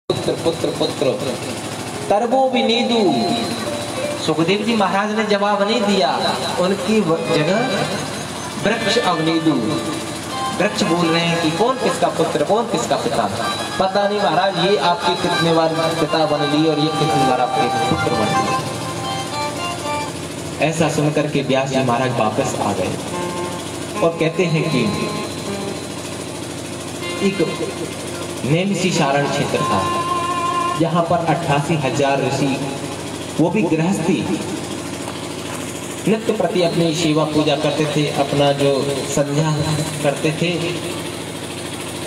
पुत्र पुत्र पुत्र तरबो विनीदु। सुखदेव जी महाराज ने जवाब नहीं दिया, उनकी जगह वृक्ष अवनीदु। वृक्ष बोल रहे हैं कि कौन किसका पुत्र, कौन किसका पिता। पता नहीं महाराज, ये आपके कितने बार पिता बन लिए और ये कितनी बार आपके पुत्र बन लिए। ऐसा सुनकर के व्यास जी महाराज वापस आ गए और कहते हैं कि एक नेमिसी सारण क्षेत्र था, जहां पर 88,000 ऋषि, वो भी गृहस्थी, नित्य प्रति अपनी सेवा पूजा करते थे, अपना जो संध्या करते थे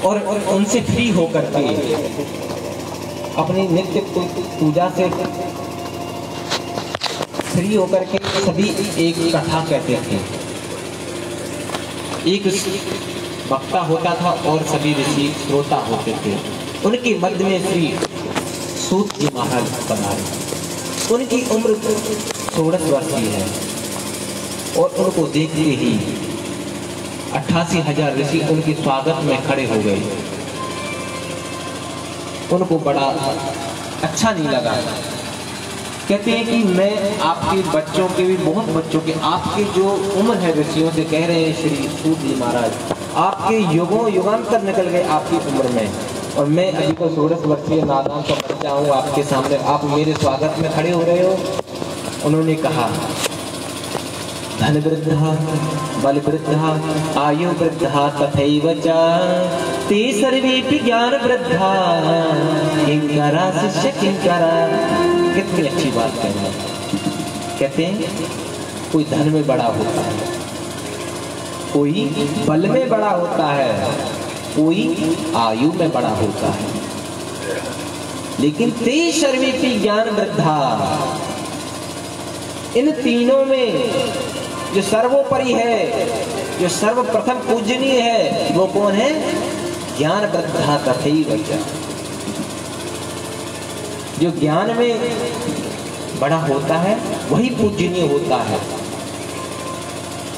और उनसे फ्री होकर के अपनी नित्य पूजा से फ्री होकर के सभी एक कथा कहते थे। एक वक्ता होता था और सभी ऋषि श्रोता होते थे। उनके मध्य में श्री सूत जी महाराज पधारे। उनकी उम्र 16 वर्ष की है और उनको देखते ही 88,000 ऋषि उनके स्वागत में खड़े हो गए। उनको बड़ा अच्छा नहीं लगा। कहते हैं कि मैं आपके बच्चों के भी, बहुत बच्चों के, आपके जो उम्र है ऋषियों से कह रहे हैं श्री सूत जी महाराज, आपके युगों युगांतर निकल गए आपकी उम्र में, और मैं अभी तो 16 वर्षीय नादान का बच्चा हूँ आपके सामने, आप मेरे स्वागत में खड़े हो रहे हो। उन्होंने कहा, धन वृद्धा बल वृद्धा आयु वृद्धा तथैव च ते सर्वेपि ज्ञान वृद्धा किंकरा शिष्य किंकरा। कितनी अच्छी बात कह रहे हैं। कहते हैं कोई धन में बड़ा होता है, कोई बल में बड़ा होता है, कोई आयु में बड़ा होता है, लेकिन ते सर्वेपि ज्ञान वृद्धा, इन तीनों में जो सर्वोपरि है, जो सर्वप्रथम पूजनीय है, वो कौन है? ज्ञान वृद्धा तथैव च। जो ज्ञान में बड़ा होता है वही पूजनीय होता है।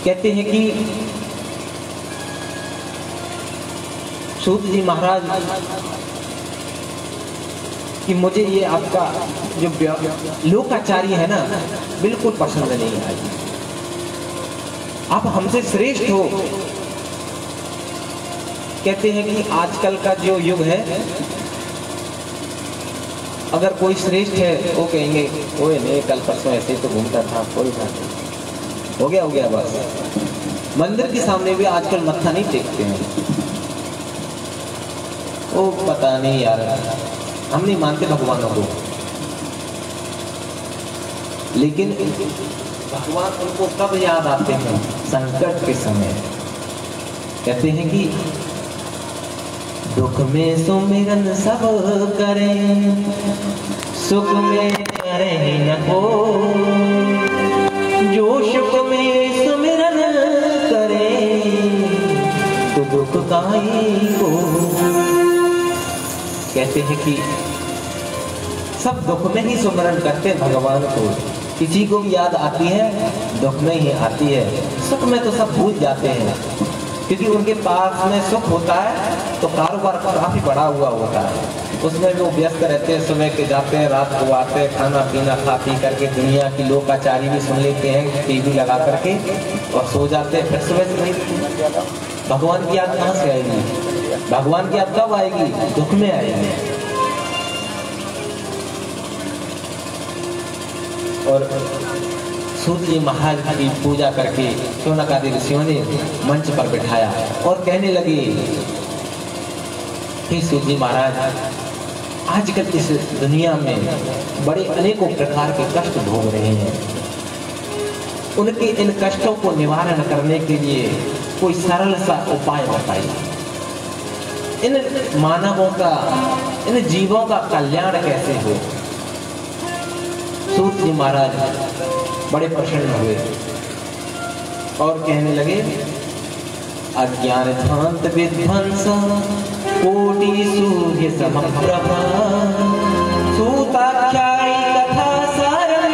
कहते हैं कि सूत जी महाराज कि मुझे ये आपका जो लोकाचारी है ना, बिल्कुल पसंद नहीं आई। आप हमसे श्रेष्ठ हो। कहते हैं कि आजकल का जो युग है, अगर कोई श्रेष्ठ है वो कहेंगे ओए नहीं, कल परसों ऐसे ही तो घूमता था, कोई बात नहीं, हो गया बस। मंदिर के सामने भी आजकल मत्था नहीं टेकते हैं। ओ पता नहीं यार, हम नहीं मानते भगवानों को, लेकिन भगवान उनको कब याद आते हैं? संकट के समय। कहते हैं कि दुख में सुमिरन सब करें, सुख में करे न को, जो सुख में सुमिरन करे तो दुख काहे को। कहते हैं कि सब दुख में ही सुमिरन करते हैं भगवान को। किसी को भी याद आती है दुख में ही आती है, सुख में तो सब भूल जाते हैं, क्योंकि उनके पास में सुख होता है तो कारोबार काफी बड़ा हुआ होता है, उसमें वो व्यस्त रहते हैं। सुबह के जाते हैं, रात को आते हैं, खाना पीना खा पी करके दुनिया की लोकाचारी भी सुन लेते हैं टीवी लगा करके और सो जाते हैं। फिर सुबह से नहीं, भगवान की याद कहाँ से आएगी? भगवान की याद कब आएगी? दुख में आएगी। और सूत जी महाराज की पूजा करके शौनक आदि ऋषियों ने मंच पर बिठाया और कहने लगे, हे सूत जी महाराज, आजकल इस दुनिया में बड़े अनेकों प्रकार के कष्ट भोग रहे हैं। उनके इन कष्टों को निवारण करने के लिए कोई सरल सा उपाय बताइए। इन मानवों का, इन जीवों का कल्याण कैसे हो? सूत जी महाराज बड़े प्रसन्न हुए और कहने लगे, अज्ञान ध्वांत विध्वंस कोटि सूर्य समप्रभा सूताख्यायी कथा सारम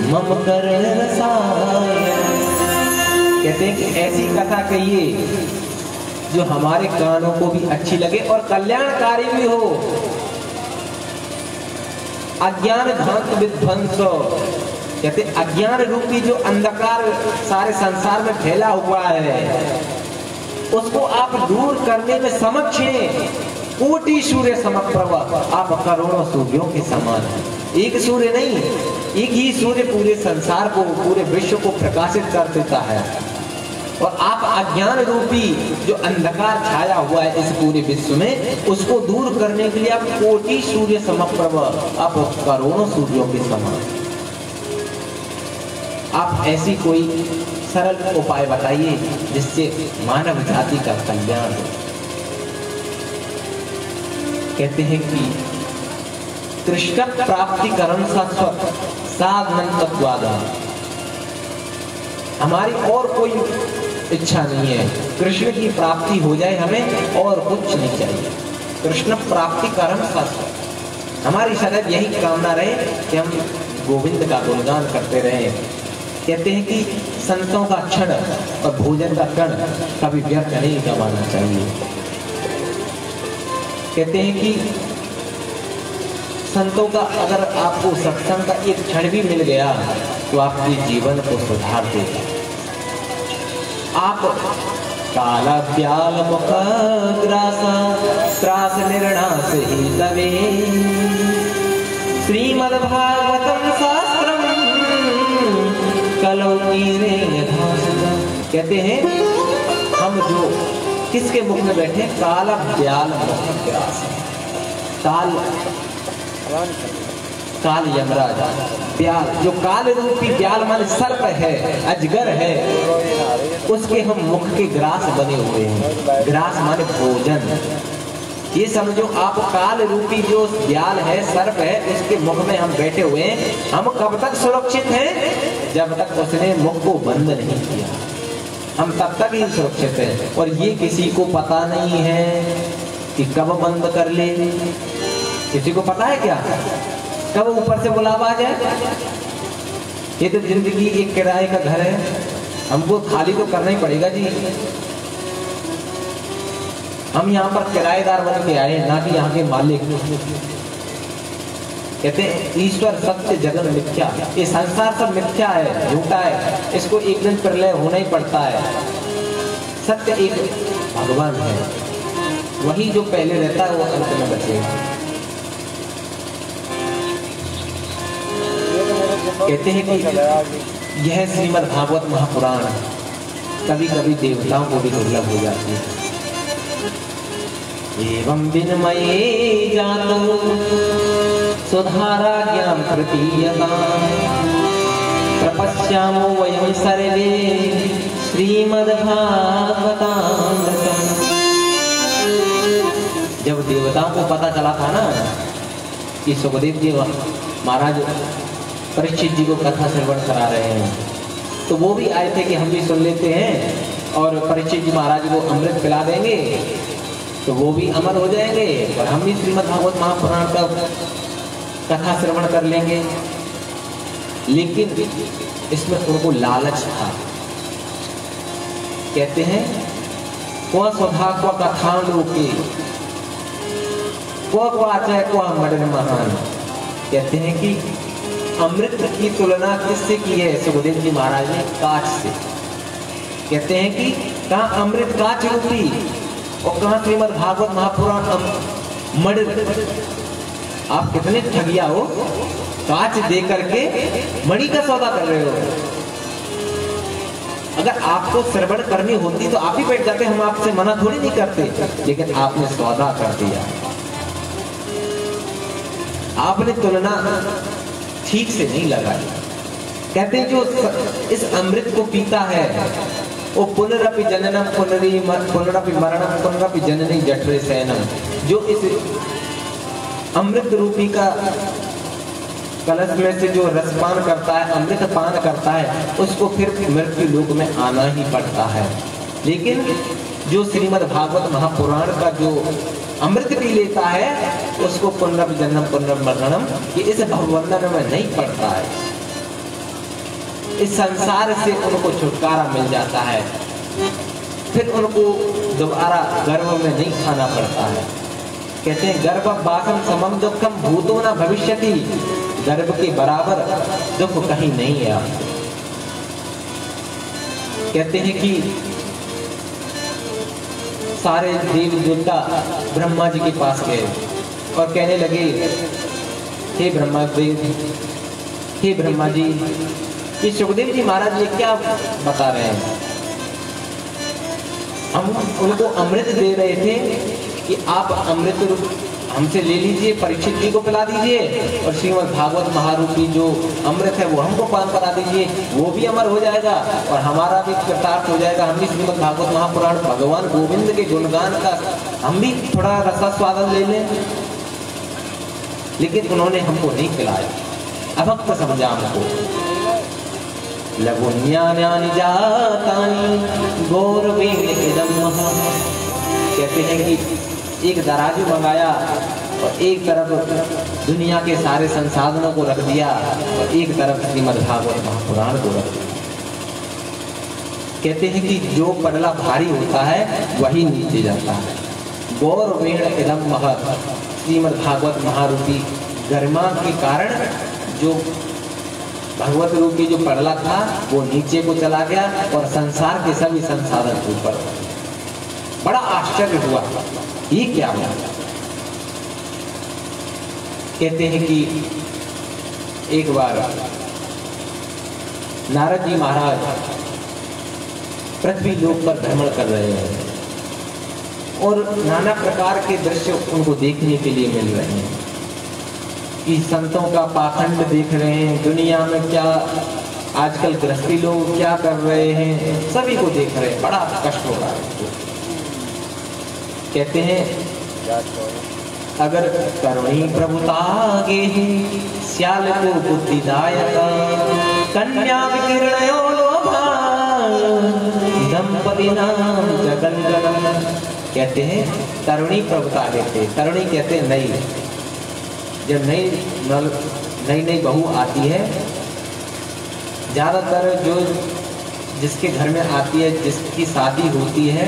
मम करण रसायन। कहते हैं कि ऐसी कथा कहिए जो हमारे कानों को भी अच्छी लगे और कल्याणकारी भी हो। अज्ञान ध्वंस विध्वंस, कहते अज्ञान रूपी जो अंधकार सारे संसार में फैला हुआ है, उसको आप दूर करने में समक्ष हैं। कोटि सूर्य समप्रभ, आप करोड़ों सूर्यों के समान हैं। एक सूर्य नहीं, एक ही सूर्य पूरे संसार को, पूरे विश्व को प्रकाशित कर देता है। और आप अज्ञान रूपी जो अंधकार छाया हुआ है इस पूरे विश्व में, उसको दूर करने के लिए आप कोटि सूर्य समप्रभ, आप करोड़ों सूर्यों के समान। आप ऐसी कोई सरल उपाय बताइए जिससे मानव जाति का कल्याण हो। कहते हैं कि कृष्ण प्राप्ति करण शाश्वत साधन तत्वादा, हमारी और कोई इच्छा नहीं है, कृष्ण की प्राप्ति हो जाए हमें, और कुछ नहीं चाहिए। कृष्ण प्राप्ति कर्म शाश्वत, हमारी सदैव यही कामना रहे कि हम गोविंद का गुणगान करते रहें। कहते हैं कि संतों का क्षण और भोजन का कण कभी व्यर्थ नहीं गंवाना चाहिए। कहते हैं कि संतों का अगर आपको सत्संग का एक क्षण भी मिल गया तो आपके जीवन को सुधार देगा। आप काला ब्याल मुख ग्रासा त्रास निर्णास ही लवे, श्रीमद्भागवतम शास्त्रम कलौ कीरे यथासदा। कहते हैं हम जो किसके मुख में बैठे, काला ब्याल मुख ग्रास, काल यमराज, ब्याल जो काल रूपी ब्याल मान सर्प है, अजगर है, उसके हम मुख के ग्रास बने हुए हैं। ग्रास माने भोजन। ये समझो आप काल रूपी जो ब्याल है, सर्प है, उसके मुख में हम बैठे हुए हैं। हम कब तक सुरक्षित हैं? जब तक उसने मुख को बंद नहीं किया, हम तब तक ही सुरक्षित हैं। और ये किसी को पता नहीं है कि कब बंद कर ले। किसी को पता है क्या कब ऊपर से बुलावा आ जाए? ये तो जिंदगी एक किराए का घर है, हमको खाली तो करना ही पड़ेगा जी। हम यहाँ पर किराएदार बन के आए, ना कि यहाँ के मालिक। कहते हैं ईश्वर सत्य जगन मिथ्या, ये संसार सब मिथ्या है, झूठा है, इसको एक दिन प्रलय होना ही पड़ता है। सत्य एक भगवान है, वही जो पहले रहता है वो अंत में बचेगा। कहते हैं कि यह श्रीमद् भागवत महापुराण कभी कभी देवताओं को भी दुर्लभ हो जाती है। एवं विनमये जातो सुधारा ज्ञान प्रतीयता, प्रपश्यामो वयं सर्वे श्रीमद् भागवतामृतम्। जब देवताओं को पता चला था ना कि सुखदेव जी महाराज परीक्षित जी को कथा श्रवण करा रहे हैं, तो वो भी आए थे कि हम भी सुन लेते हैं और परीक्षित जी महाराज को अमृत पिला देंगे तो वो भी अमर हो जाएंगे और हम भी श्रीमद् भागवत महापुराण का कथा श्रवण कर लेंगे। लेकिन इसमें उनको लालच था। कहते हैं को स्वधा को कथा लोके को वाचय को मडन महान। कहते हैं कि अमृत की तुलना किससे की है सुखदेव जी महाराज ने? कांच से। कहते हैं कि कहाँ अमृत कांच रूपी और कहाँ श्रीमद् भागवत महापुराण मणि। आप कितने ठगिया हो, कांच दे करके मणि का सौदा कर रहे हो। अगर आपको श्रवण करनी होती तो आप ही बैठ जाते, हम आपसे मना थोड़ी नहीं करते, लेकिन आपने सौदा कर दिया। आपने तुलना ठीक से नहीं लगाई। कहते हैं जो इस अमृत को पीता है वो पुनरपि जननम पुनरपि मरणम पुनरपि जननी जठरे शयनम। जो इस अमृत रूपी का कलश में से जो रसपान करता है, अमृत पान करता है, उसको फिर मृत्यु लोक में आना ही पड़ता है। लेकिन जो श्रीमद् भागवत महापुराण का जो अमृत पी लेता है उसको पुनरपि जन्म पुनरपि मरणम ये इस भवबंधन में नहीं पड़ता है। इस संसार से उनको छुटकारा मिल जाता है। फिर उनको दोबारा गर्भ में नहीं खाना पड़ता है। कहते हैं गर्भवासम समम दुखम भूतो न भविष्यति, गर्भ के बराबर दुख कहीं नहीं है आपको। कहते हैं कि सारे देव देवता ब्रह्मा जी के पास गए और कहने लगे, हे ब्रह्मा जी, ये सुखदेव जी महाराज ये क्या बता रहे हैं? हम उनको अमृत दे रहे थे कि आप अमृत हमसे ले लीजिए, परीक्षित जी को पिला दीजिए, और श्रीमद् भागवत महारूपी जो अमृत है वो हमको पान करा दीजिए, वो भी अमर हो जाएगा और हमारा भी कृतार्थ हो जाएगा। हम भी श्रीमद् भागवत महापुराण भगवान गोविंद के गुणगान का हम भी थोड़ा रसास्वादन ले लें। लेकिन उन्होंने हमको नहीं पिलाया, अभक्त समझा हमको। लघुन्यान्यानि जातानि गौरवेण इदं महा। कहते हैं कि एक तराजू मंगाया और एक तरफ दुनिया के सारे संसाधनों को रख दिया और एक तरफ श्रीमद् भागवत महापुराण को रख दिया। कहते हैं कि जो पडला भारी होता है वही नीचे जाता है। गौरवेण इदं महत्, श्रीमद् भागवत महारूपी गरिमा के कारण जो भगवत रूपी जो पडला था वो नीचे को चला गया और संसार के सभी संसाधन ऊपर। बड़ा आश्चर्य हुआ, ये क्या हुआ? कहते हैं कि एक बार नारद जी महाराज पृथ्वी लोक पर भ्रमण कर रहे हैं और नाना प्रकार के दृश्य उनको देखने के लिए मिल रहे हैं कि संतों का पाखंड देख रहे हैं, दुनिया में क्या आजकल गृहस्थी लोग क्या कर रहे हैं, सभी को देख रहे हैं। बड़ा कष्ट हो रहा है। कहते हैं अगर करुणी प्रभुतागे श्याल को बुद्धिदायक कन्या विकिरणयो लोभा दंपति नाम जगन्नन। कहते हैं तरुणी प्रभुता देते, तरुणी कहते हैं नई, जब नई बहू आती है, ज़्यादातर जो जिसके घर में आती है, जिसकी शादी होती है,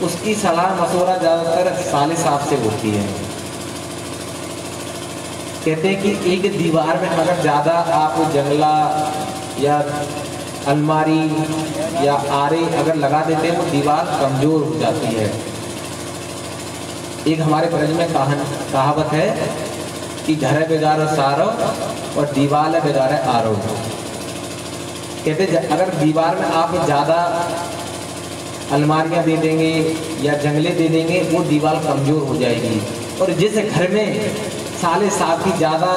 उसकी सलाह मशवरा ज़्यादातर साले साहब से होती है। कहते हैं कि एक दीवार में अगर ज़्यादा आप जंगला या अलमारी या आरे अगर लगा देते हैं तो दीवार कमज़ोर हो जाती है। एक हमारे ब्रज में कहावत है कि घर बिगाड़ो सारो और दीवार बिगाड़े आरो। कहते अगर दीवार में आप ज़्यादा अलमारियां दे देंगे या जंगले दे देंगे वो दीवार कमज़ोर हो जाएगी। और जिस घर में साले साथ ही ज़्यादा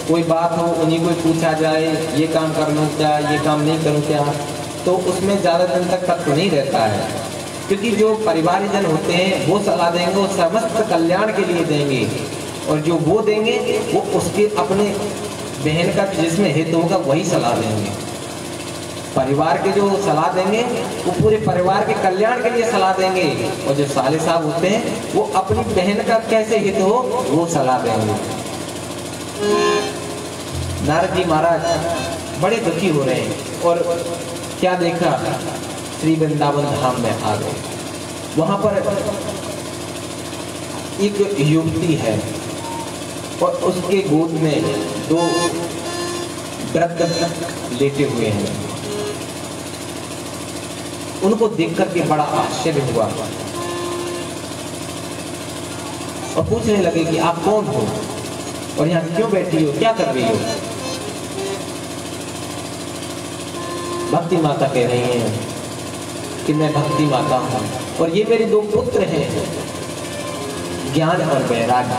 कोई बात हो, उन्हीं को पूछा जाए ये काम कर लूँ क्या, ये काम नहीं करूँ क्या, तो उसमें ज़्यादा दिन तक तत्व नहीं रहता है। क्योंकि जो परिवारजन होते हैं वो सलाह देंगे, वो समस्त कल्याण के लिए देंगे, और जो वो देंगे वो उसके अपने बहन का जिसमें हित होगा वही सलाह देंगे। परिवार के जो सलाह देंगे वो पूरे परिवार के कल्याण के लिए सलाह देंगे, और जो साले साहब होते हैं वो अपनी बहन का कैसे हित हो वो सलाह देंगे। नारद जी महाराज बड़े दुखी हो रहे हैं और क्या देखा, श्री वृंदावन धाम में आ गए। वहां पर एक युवती है और उसके गोद में दो वृद्ध लेटे हुए हैं। उनको देख करके बड़ा आश्चर्य हुआ और पूछने लगे कि आप कौन हो और यहाँ क्यों बैठी हो, क्या कर रही हो? भक्ति माता कह रही हैं कि मैं भक्ति माता हूँ और ये मेरे दो पुत्र हैं, ज्ञान और वैराग्य।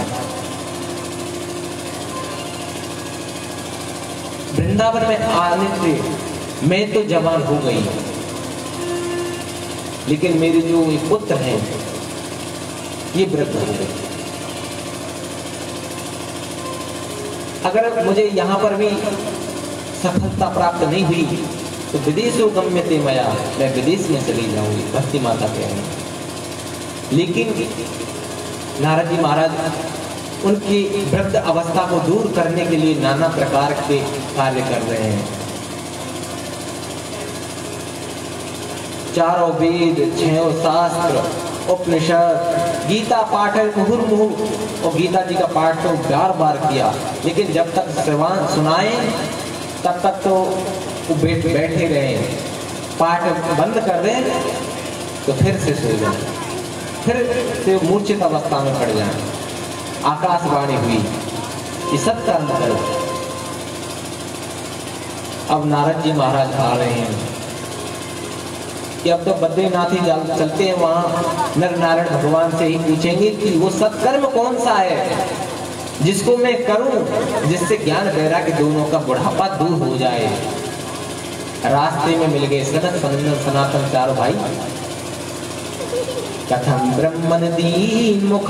वृंदावन में आने से मैं तो जवान हो गई, लेकिन मेरे जो पुत्र हैं ये वृद्ध हो गए। अगर मुझे यहाँ पर भी सफलता प्राप्त नहीं हुई तो विदेशों गम्यते मया, मैं विदेश में चली जाऊंगी, भक्ति माता कह रही हैं। लेकिन नारद जी महाराज उनकी वृद्ध अवस्था को दूर करने के लिए नाना प्रकार के कार्य कर रहे हैं। चारों वेद, छहों शास्त्र, उपनिषद, गीता पाठ है मुहुर्मुहु, और गीता जी का पाठ तो बार बार किया, लेकिन जब तक श्रवण सुनाए तब तक तो वो बैठे रहे, पाठ बंद कर दें तो फिर से सो जाए, फिर से मूर्छित अवस्था में पड़ जाए। आकाशवाणी हुई कि सत्कर्म करो। अब नारद जी महाराज आ रहे हैं कि अब तो बद्रीनाथ ही चलते हैं, वहां नर नारायण भगवान से ही पूछेंगे कि वो सत्कर्म कौन सा है जिसको मैं करूं, जिससे ज्ञान वैराग्य दोनों का बुढ़ापा दूर हो जाए। रास्ते में मिल गए सनत सनातन चारों भाई। कथम ब्रह्मन दीन मुख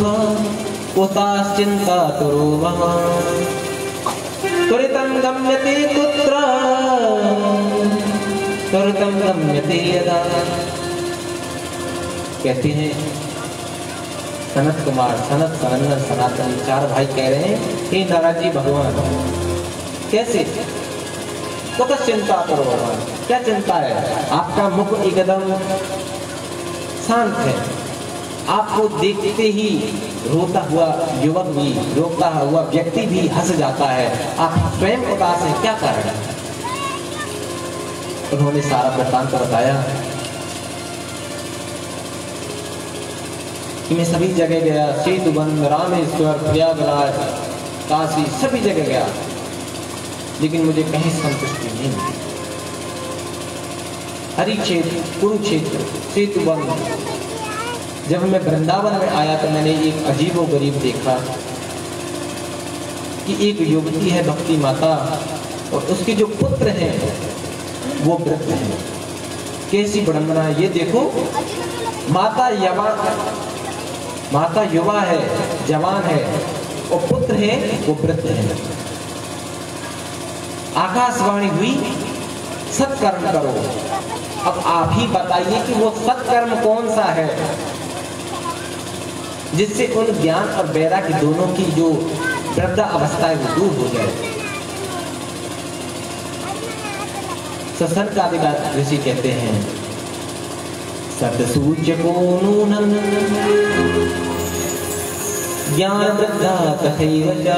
कुताश्चिंता करो वहां, त्वरितं गम्यते कुत्र त्वरितं गम्यते यदा। कहते हैं सनत कुमार, सनत सनंदन सनातन चार भाई कह रहे हैं हे नारद जी भगवान, कैसे कुछ चिंता करो भगवान, क्या चिंता है? आपका मुख एकदम शांत है, आपको देखते ही रोता हुआ युवक भी, रोता हुआ व्यक्ति भी हंस जाता है, आप स्वयं उदास हैं, क्या कारण है? उन्होंने सारा वृत्तांत बताया कि मैं सभी जगह गया, सेतुवन, रामेश्वर, प्रयागराज, काशी, सभी जगह गया, लेकिन मुझे कहीं संतुष्टि नहीं मिली। हरिक्षेत्र, कुरुक्षेत्र, सेतुवन, जब मैं वृंदावन में आया तो मैंने एक अजीबोगरीब देखा कि एक युवती है भक्ति माता, और उसके जो पुत्र हैं वो वृद्ध हैं। कैसी विडंबना है, ये देखो, माता युवा है, जवान है, और पुत्र है वो वृद्ध है। आकाशवाणी हुई सत्कर्म करो। अब आप ही बताइए कि वो सत्कर्म कौन सा है जिससे उन ज्ञान और वैराग्य दोनों की जो वृद्धा अवस्था है वो दूर हो जाए। सत्संग ऋषि कहते हैं सतसूच को नूनम ज्ञान वृद्धा तथैव च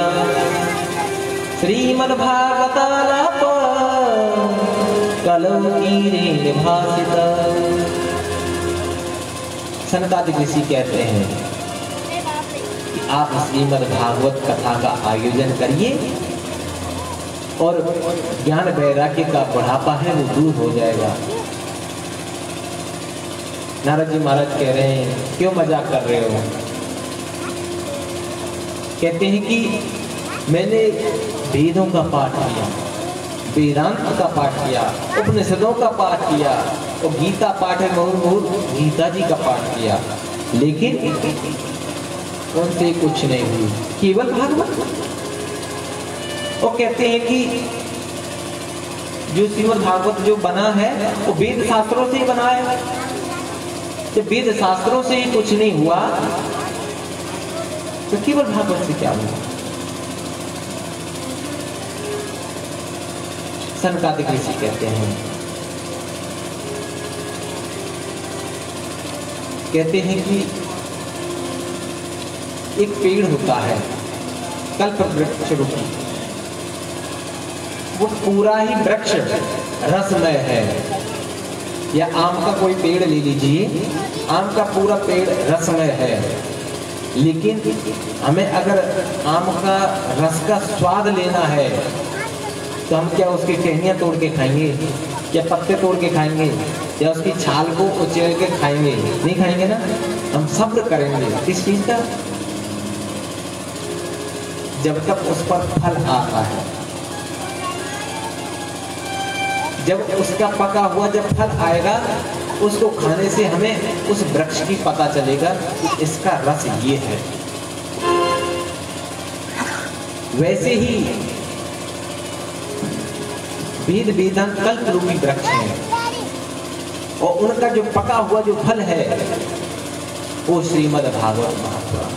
श्रीमद्भागवतालाप कलौ कीरे निभासित। सनकादिक ऋषि कहते हैं कि आप श्रीमद् भागवत कथा का आयोजन करिए और ज्ञान वैराग्य का बुढ़ापा है वो दूर हो जाएगा। नारद जी महाराज कह रहे हैं क्यों मजाक कर रहे हो? कहते हैं कि मैंने वेदों का पाठ किया, वेदांत का पाठ किया, उपनिषदों का पाठ किया, और गीता पाठ है मुहुर्मुहु गीता जी का पाठ किया, लेकिन उनसे कुछ नहीं हुई, केवल भागवत। और कहते हैं कि जो श्रीमद् भागवत जो बना है वो वेद शास्त्रों से ही बना है। जब वेद शास्त्रों से ही कुछ नहीं हुआ तो केवल भागवत से क्या हुआ? सनकादिक ऋषि कहते हैं कि एक पेड़ होता है कल्प वृक्ष रूपी, वो पूरा ही वृक्ष रसमय है। या आम का कोई पेड़ ले लीजिए, आम का पूरा पेड़ रसमय है, लेकिन हमें अगर आम का रस का स्वाद लेना है तो हम क्या उसकी टहनियाँ तोड़ के खाएंगे, या पत्ते तोड़ के खाएंगे, या उसकी छाल को उचेड़ के खाएंगे? नहीं खाएंगे ना। हम सब्र करेंगे किस चीज का? जब तक उस पर फल आता है, जब उसका पका हुआ जब फल आएगा उसको खाने से हमें उस वृक्ष की पता चलेगा कि इसका रस ये है। वैसे ही वेद वेदांत कल्प रूपी वृक्ष है, और उनका जो पका हुआ जो फल है वो श्रीमद् भागवत महापुराण।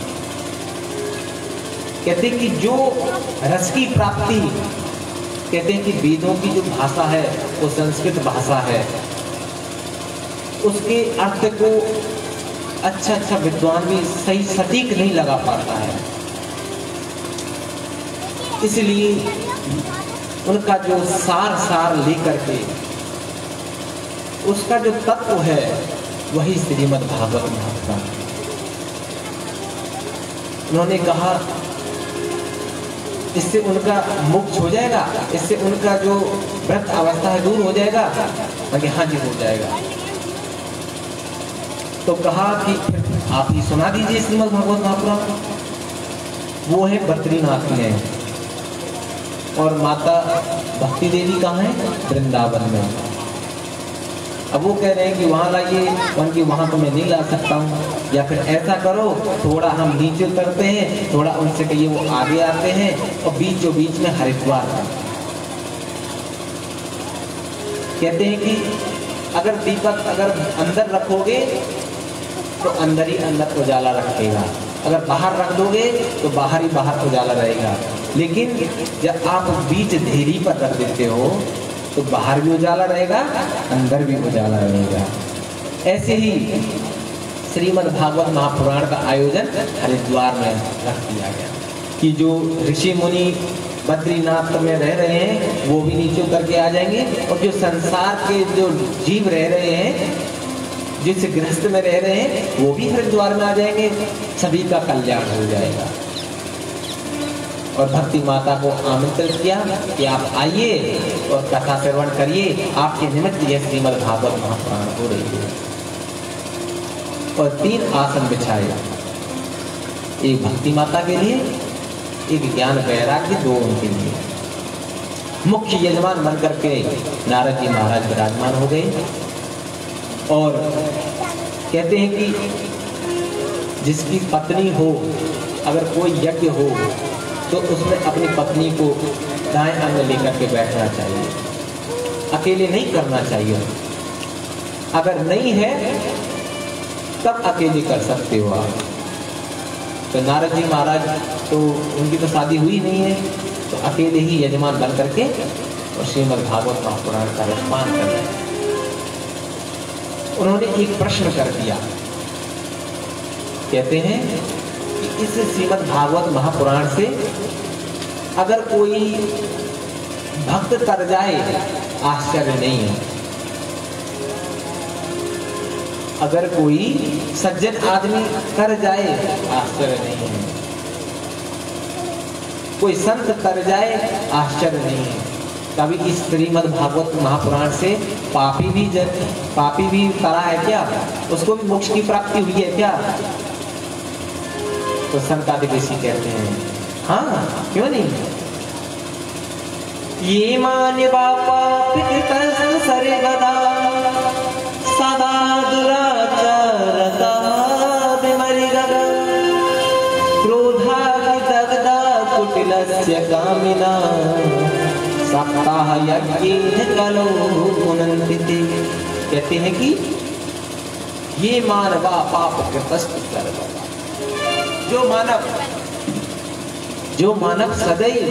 कहते हैं कि जो रस की प्राप्ति, कहते हैं कि वेदों की जो भाषा है वो संस्कृत भाषा है, उसके अर्थ को अच्छा विद्वान भी सही सटीक नहीं लगा पाता है। इसलिए उनका जो सार लेकर के उसका जो तत्व है वही श्रीमद् भागवत महापुराण। उन्होंने कहा इससे उनका मोक्ष हो जाएगा, इससे उनका जो व्रत अवस्था है दूर हो जाएगा। मैं हाँ जी हो जाएगा। तो कहा कि आप ही सुना दीजिए श्रीमद् भागवत महापुराण। वो है बद्रीनाथ में और माता भक्ति देवी कहाँ है? वृंदावन में। अब वो कह रहे हैं कि वहाँ लाइए, उनकी वहाँ तो मैं नहीं ला सकता हूँ, या फिर ऐसा करो थोड़ा हम नीचे उतरते हैं, थोड़ा उनसे कहिए वो आगे आते हैं और बीचों बीच में हरिद्वार। कहते हैं कि अगर दीपक अगर अंदर रखोगे तो अंदर ही अंदर उजाला रखेगा, अगर बाहर रख दोगे तो बाहर ही बाहर उजाला रहेगा। लेकिन जब आप बीच धेरी पर रख देते हो तो बाहर भी उजाला रहेगा, अंदर भी उजाला रहेगा। ऐसे ही श्रीमद् भागवत महापुराण का आयोजन हरिद्वार में रख दिया गया कि जो ऋषि मुनि बद्रीनाथ में रह रहे हैं वो भी नीचे उतर के आ जाएंगे, और जो संसार के जो जीव रह रहे हैं, जिस गृहस्थ में रह रहे हैं, वो भी हरिद्वार में आ जाएंगे। सभी का कल्याण हो जाएगा। और भक्ति माता को आमंत्रित किया कि आप आइए और कथा श्रवण करिए, आपके निमित्त यह श्रीमद् भागवत महापुराण हो रही है। और 3 आसन बिछाए, एक भक्ति माता के लिए, एक ज्ञान वैराग्य, 2 उनके लिए। मुख्य यजमान बन करके नारद जी महाराज विराजमान हो गए। और कहते हैं कि जिसकी पत्नी हो, अगर कोई यज्ञ हो तो उसमें अपनी पत्नी को दाएं अंग लेकर के बैठना चाहिए, अकेले नहीं करना चाहिए। अगर नहीं है तब अकेले कर सकते हो आप। तो नारद जी महाराज तो उनकी तो शादी हुई नहीं है, तो अकेले ही यजमान बन करके और श्रीमद् भागवत महापुराण का रसपान कर रहे हैं। उन्होंने एक प्रश्न कर दिया। कहते हैं कि इस श्रीमद् भागवत महापुराण से अगर कोई भक्त तर जाए आश्चर्य नहीं है, अगर कोई सज्जन आदमी तर जाए आश्चर्य नहीं है, कोई संत तर जाए आश्चर्य नहीं है। कभी इस श्रीमद् भागवत महापुराण से पापी भी तरा है क्या? उसको भी मोक्ष की प्राप्ति हुई है क्या? तो संतादि ऋषि कहते हैं हाँ, क्यों नहीं। ये मान्य बापा पितृ सरे गदा सदा दुराचारता विमरि गदा क्रोधा दग्धा कुटिलस्य कामिना सप्ताह यज्ञेन कलो पुनन्दिते। कहते हैं कि ये मानवा पाप कृतस्तु सर्वदा। जो मानव सदैव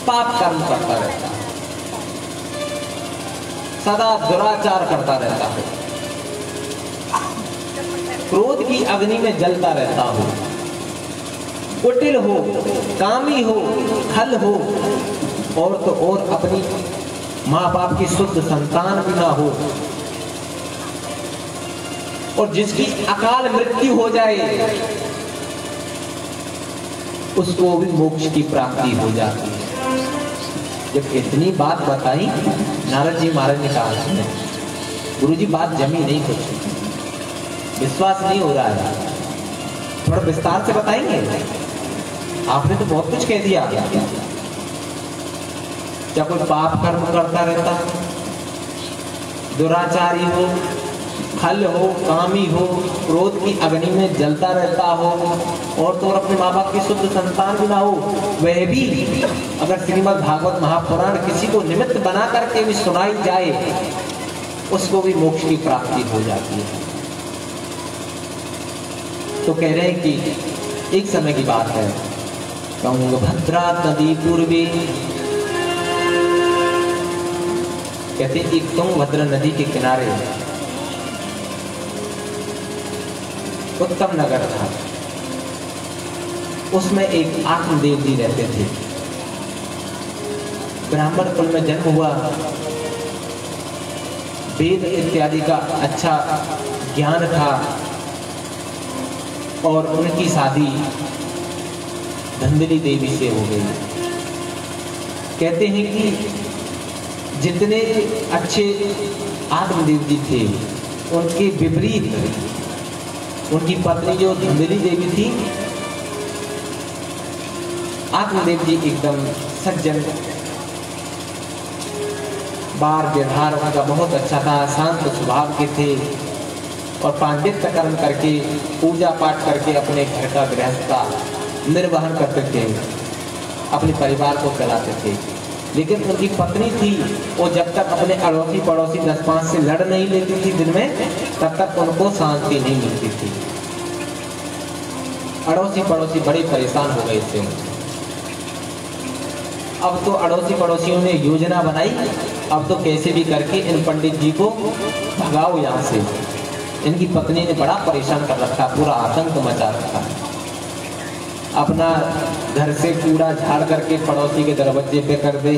पाप कर्म करता रहता है, सदा दुराचार करता रहता है, क्रोध की अग्नि में जलता रहता हो, कुटिल हो, कामी हो, खल हो, और तो और अपनी माँ बाप की शुद्ध संतान भी ना हो, और जिसकी अकाल मृत्यु हो जाए उसको भी मोक्ष की प्राप्ति हो जाती है। जब इतनी बात बताई नारद जी महाराज ने कहा सुने गुरु जी बात जमी नहीं, कुछ विश्वास नहीं हो रहा है, थोड़ा विस्तार से बताएंगे। आपने तो बहुत कुछ कह दिया। जब कोई पाप कर्म करता रहता, दुराचारी हो, खल हो, कामी हो, क्रोध की अग्नि में जलता रहता हो, और तो और अपने माँ बाप की शुद्ध संतान भी ना हो, वह भी अगर श्रीमद् भागवत महापुराण किसी को निमित्त बना करके भी सुनाई जाए उसको भी मोक्ष की प्राप्ति हो जाती है। तो कह रहे हैं कि एक समय की बात है, तुंगभद्रा नदी पूर्वी, कहते एक तुंगभद्रा नदी के किनारे उत्तम नगर था, उसमें एक आत्मदेव जी रहते थे। ब्राह्मण कुल में जन्म हुआ, वेद इत्यादि का अच्छा ज्ञान था और उनकी शादी धंधली देवी से हो गई। कहते हैं कि जितने अच्छे आत्मदेव जी थे उनके विपरीत उनकी पत्नी जो धंधली देवी थी, आत्मदेव जी एकदम सज्जन, बार व्यवहार उनका बहुत अच्छा था, शांत स्वभाव के थे और पांडित्य कर्म करके पूजा पाठ करके अपने घर का गृहस्थ का निर्वहन करते थे, अपने परिवार को चलाते थे। लेकिन उनकी पत्नी थी, वो जब तक अपने अड़ोसी पड़ोसी 10-5 से लड़ नहीं लेती थी दिन में, तब तक उनको शांति नहीं मिलती थी। अड़ोसी पड़ोसी बड़े परेशान हो गए थे। अब तो अड़ोसी पड़ोसियों ने योजना बनाई, अब तो कैसे भी करके इन पंडित जी को भगाओ यहाँ से। इनकी पत्नी ने बड़ा परेशान कर रखा, पूरा आतंक मचा रखा। अपना घर से कूड़ा झाड़ करके पड़ोसी के दरवाजे पे कर दे,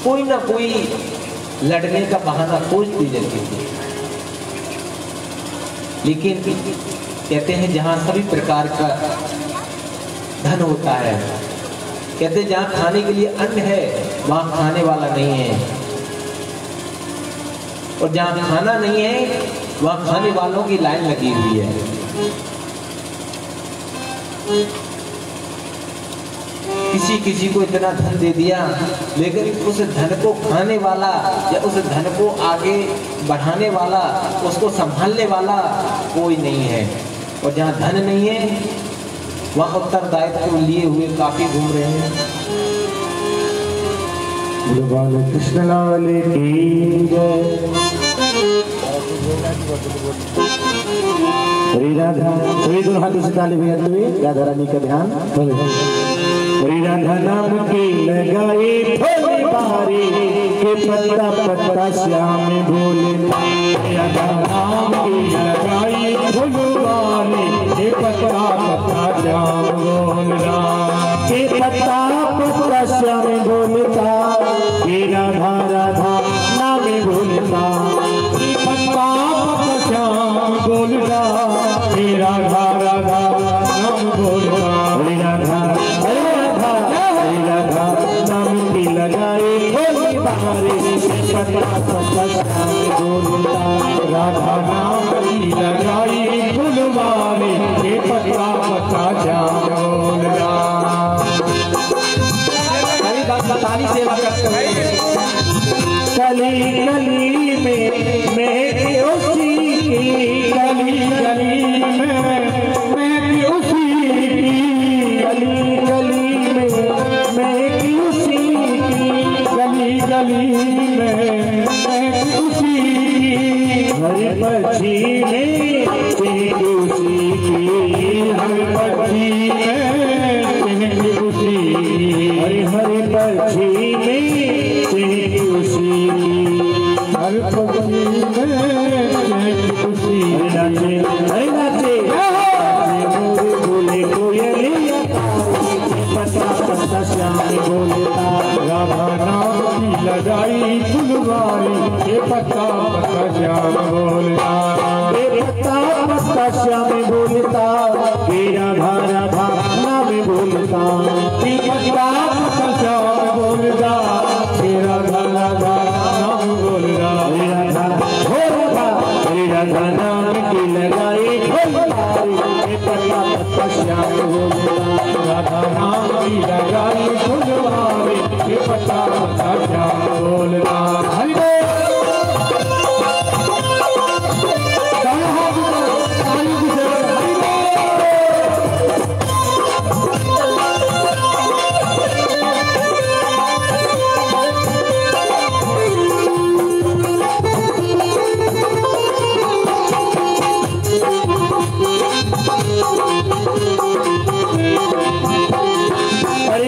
कोई ना कोई लड़ने का बहाना खोजती रहती थी। लेकिन कहते हैं जहां सभी प्रकार का धन होता है, कहते जहां खाने के लिए अन्न है वहां खाने वाला नहीं है, और जहां खाना नहीं है वहां खाने वालों की लाइन लगी हुई है। किसी किसी को इतना धन दे दिया, लेकिन उस धन को खाने वाला या उस धन को आगे बढ़ाने वाला, उसको संभालने वाला कोई नहीं है। और जहां धन नहीं है वहां उत्तरदायित्व लिए हुए काफी घूम रहे हैं। कृष्ण लाल की जय। हरी राधा, सभी दोनों हाथों से ताली बजाते हुए राधा रानी का ध्यान। हरी राधा नाम की लगाई भोले बारी के पत्ता पत्ता श्याम भोले। राधा नाम की लगाई भोले बारी के पत्ता पत्ता श्याम भोला, के पत्ता पत्ता श्याम भोलता, के राधा राधा नाम भोलता, के पत्ता पत्ता श्याम भोलता, के राधा राधा नाम भोलता। हरे राधा नाम की लगाए भोले बारी पत्ता पत्ता श्याम भोलता, राधा नाम की लगाई फुलवारी के पत्ता पत्ता श्याम भोलता। कभी ताली सेवा करते हुए गली गली में मैं उसी की, गली गली में उसी की, गली गली में मैं उसी की, गली गली में मैं उसी की। हर पक्षी में उसी की, हर पक्षी में उसी, हर पक्षी में उसी की, हर पक्षी में उसी। नाचे नाचे मोर बोले कोयलिया, पत्ता पत्ता श्याम बोलता, राधा नाम की लगाई फुलवारी के पत्ता पत्ता श्याम बोलता, के पत्ता पत्ता श्याम बोलता, के राधा राधा नाम बोलता, के पत्ता पत्ता श्याम बोलता, के राधा राधा नाम बोलता। राधा नाम की लगाई फुलवारी के पत्ता पत्ता श्याम बोलता, राधा नाम की लगाई फुलवारी के पत्ता पत्ता श्याम बोलता। हरि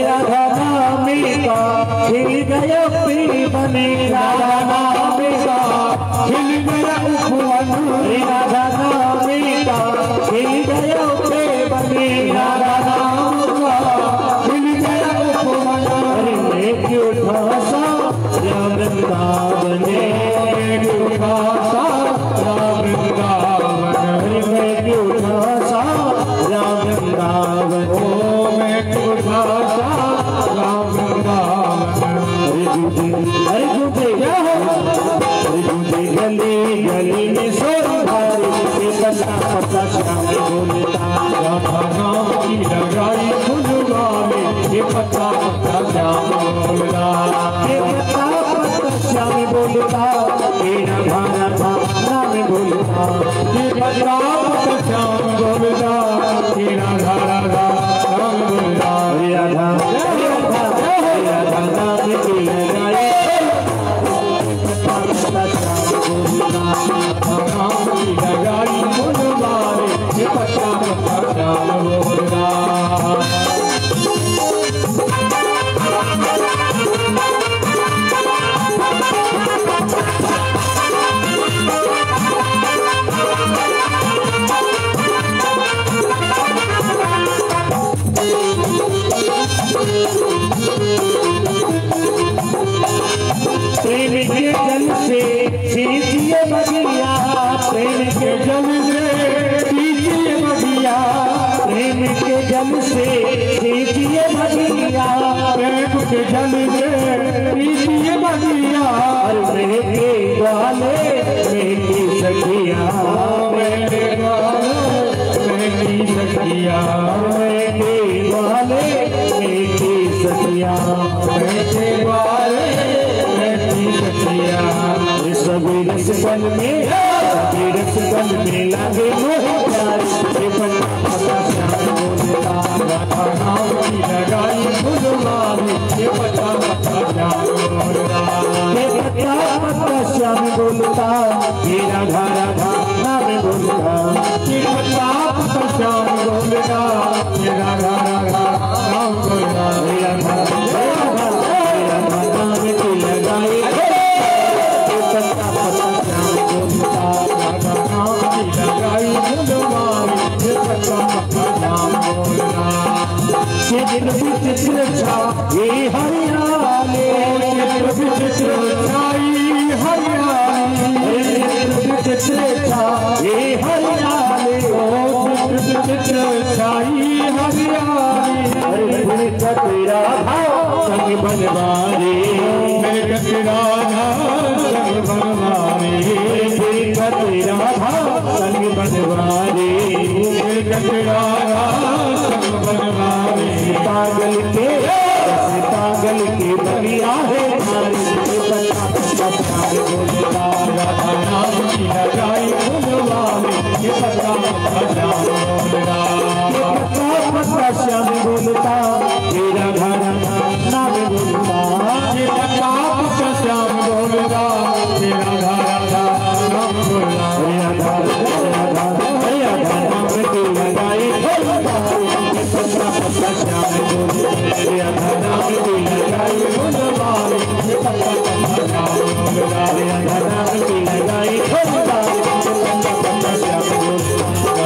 राधा नाम का खिल गया बने, राधा क्यों था सा राम वृंदावन, ओ मैं क्यों था सा राम वृंदावन। अरे झूठे क्या है, अरे झूठे गली गली में सोनारी पता पता श्याम बोलता, राधा नाम की लगाई फुलवारी, ये पता पता श्याम बोलता, ये पता पता श्याम बोलता, ये राधा राधा नाम बोलता, ये पता पता श्याम बोलता, ये राधा राधा नाम बोलता। राधा राधा नाम की लगाई पता पता श्याम बोलता, नाम की लगाई फुलवारी, ये पता पता श्याम बोलता। प्रेम के जल से सींचिए बगिया, प्रेम के जल से सींचिए बगिया, प्रेम के जल से सींचिए बगिया, प्रेम के जल से सींचिए बगिया। मेरे वाले मेरी सखिया, मेरे वाले मेरी सखिया, मेरे वाले मेरी सखिया, मेरे वाले सभी रस बन में, सभी रस बन में लगे मोहे प्यार, ये पता पता श्याम बोलता, राधा नाम की लगाई फुलवारी, ये पता पता श्याम बोलता, ये पता पता श्याम बोलता, ये राधा राधा नाम बोलता, ये पता पता श्याम बोलता, ये राधा राधा नाम बोलता, ये राधा राधा नाम की लगाई चित्र छाई हरियाली, चित्र छाई हरियाली, चित्र छाई हरियाली, चित्र छाई हरियाली। तेरा भाव संग बनवारी, तेरा भाव संग बनवारी, तेरा भाव संग बनवारी, तेरा भाव संग बनवारी। पागल के बलिया है हमारी, पता पता बोलता, राधा नाम की लगाई फुलवारी, ये पता पता बोलता, पता पता श्याम बोलता, ये राधा राधा नाम बोलता, ये पता पता श्याम बोलता, ये राधा राधा नाम बोलता। राधा राधा राधा नाम की लगाई फुलवारी, पता पता श्याम बोलता, राधा नाम की लगाई फुलवारी, ये पता पता श्याम बोलता, राधा नाम की लगाई फुलवारी, पता पता श्याम बोलता,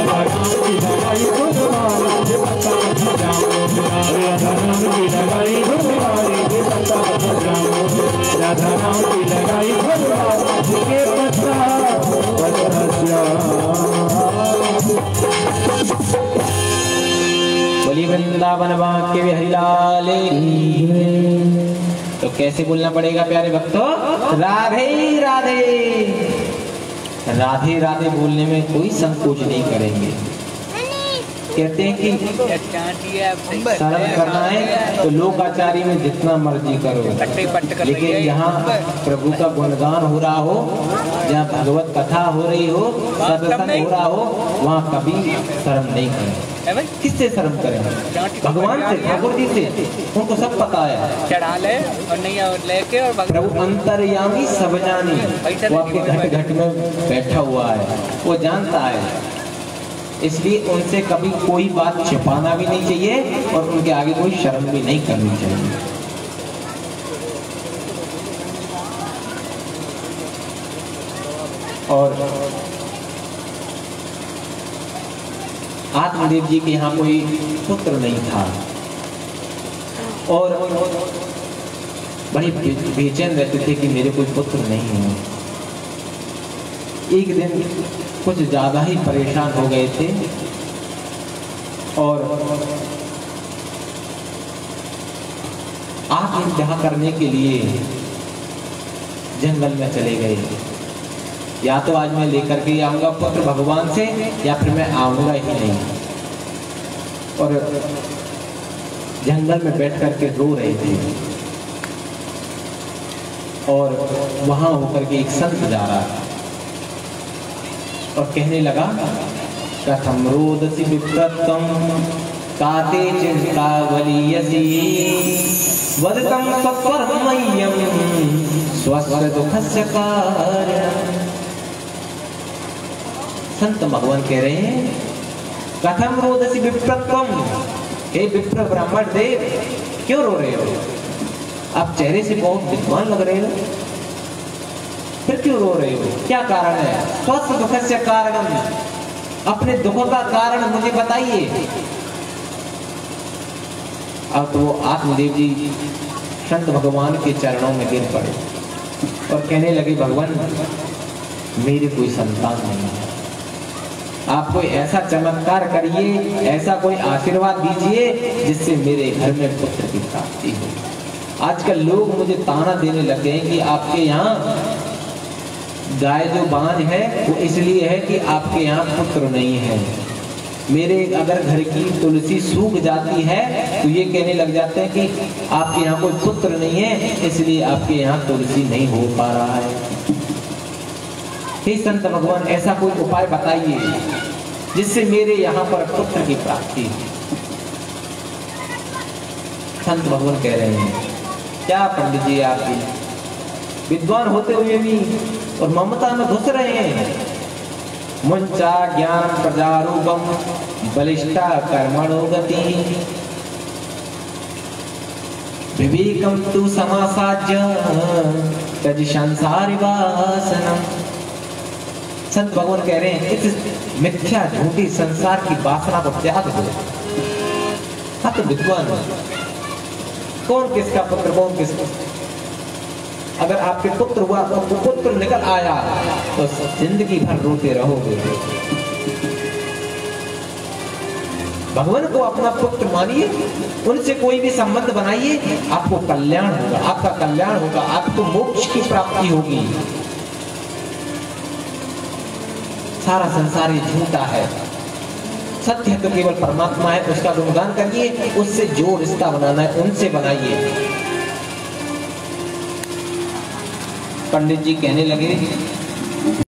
राधा नाम की लगाई फुलवारी, ये पता पता श्याम बोलता, राधा नाम की लगाई फुलवारी, ये पता पता श्याम बोलता, राधा नाम की लगाई फुलवारी, ये पता पता श्याम। बोलिए वृंदावन के हरिलाल। तो कैसे बोलना पड़ेगा प्यारे भक्तों? राधे राधे, राधे राधे बोलने में कोई संकोच नहीं करेंगे। कहते हैं कि शरण करना है तो लोकाचारी में जितना मर्जी करो, लेकिन यहाँ प्रभु का गुणगान हो रहा हो, जहाँ भगवत कथा हो रही हो, सत्संग हो रहा हो, वहाँ कभी शर्म नहीं करें। किससे शर्म करें? भगवान से, ठाकुर जी से, उनको सब पता है। चढ़ा ले और नहीं लेके और प्रभु अंतर्यामी सब जानी, वो आपके घट घट में बैठा हुआ है, वो जानता है। इसलिए उनसे कभी कोई बात छिपाना भी नहीं चाहिए और उनके आगे कोई शर्म भी नहीं करनी चाहिए। और आत्मदेव जी के यहाँ कोई पुत्र नहीं था और बड़ी बेचैन रहते थे कि मेरे कोई पुत्र नहीं है। एक दिन कुछ ज्यादा ही परेशान हो गए थे और आग इंतहा करने के लिए जंगल में चले गए। या तो आज मैं लेकर के आऊंगा पुत्र भगवान से, या फिर मैं आऊंगा ही नहीं। और जंगल में बैठ करके रो रहे थे और वहां होकर के एक संत जा रहा था और कहने लगा, कथम रोदसी विप्रतम काते चिंतावलीयसी वदतम स्वपरमय्यम स्वस्य दुखस्य कारणम्। संत भगवान कह रहे हैं, कथम रोदसी विप्रतम, हे विप्र ब्राह्मण देव, क्यों रो रहे हो? आप चेहरे से बहुत विद्वान लग रहे हो, फिर क्यों रो रहे हो? क्या कारण है? स्वस्य दुखस्य कारणम, अपने दुखों का कारण मुझे बताइए। अब तो वो आत्मदेव जी संत भगवान के चरणों में गिर पड़े और कहने लगे, भगवान मेरी कोई संतान नहीं है, आप कोई ऐसा चमत्कार करिए, ऐसा कोई आशीर्वाद दीजिए जिससे मेरे घर में पुत्र की प्राप्ति हो। आजकल लोग मुझे ताना देने लग गए कि आपके यहाँ गाय जो बांझ है वो इसलिए है कि आपके यहाँ पुत्र नहीं है। मेरे अगर घर की तुलसी सूख जाती है तो ये कहने लग जाते हैं कि आपके यहाँ कोई पुत्र नहीं है, इसलिए आपके यहाँ तुलसी नहीं हो पा रहा है। हे संत भगवान, ऐसा कोई उपाय बताइए जिससे मेरे यहाँ पर पुत्र की प्राप्ति हो। संत भगवान कह रहे हैं, क्या पंडित जी आप विद्वान होते हुए भी और ममता में घुस रहे हैं। मुंचा ज्ञान प्रजारूपम बलिष्ठा कर्मणो गति विवेकम तु समासाज्य तज संसारी वासनम। संत भगवान कह रहे हैं, इस मिथ्या झूठी संसार की वासना को त्याग दो। हाँ तो विद्वान कौन किसका पुत्र, कौन किसका, अगर आपके पुत्र हुआ तो पुत्र निकल आया तो जिंदगी भर रोते रहोगे। भगवान को अपना पुत्र मानिए, उनसे कोई भी संबंध बनाइए, आपको कल्याण होगा, आपका कल्याण होगा, आपको मोक्ष की प्राप्ति होगी। सारा संसार ही झूठा है, सत्य तो केवल परमात्मा है, उसका गुणगान करिए, उससे जो रिश्ता बनाना है उनसे बनाइए। पंडित जी कहने लगे,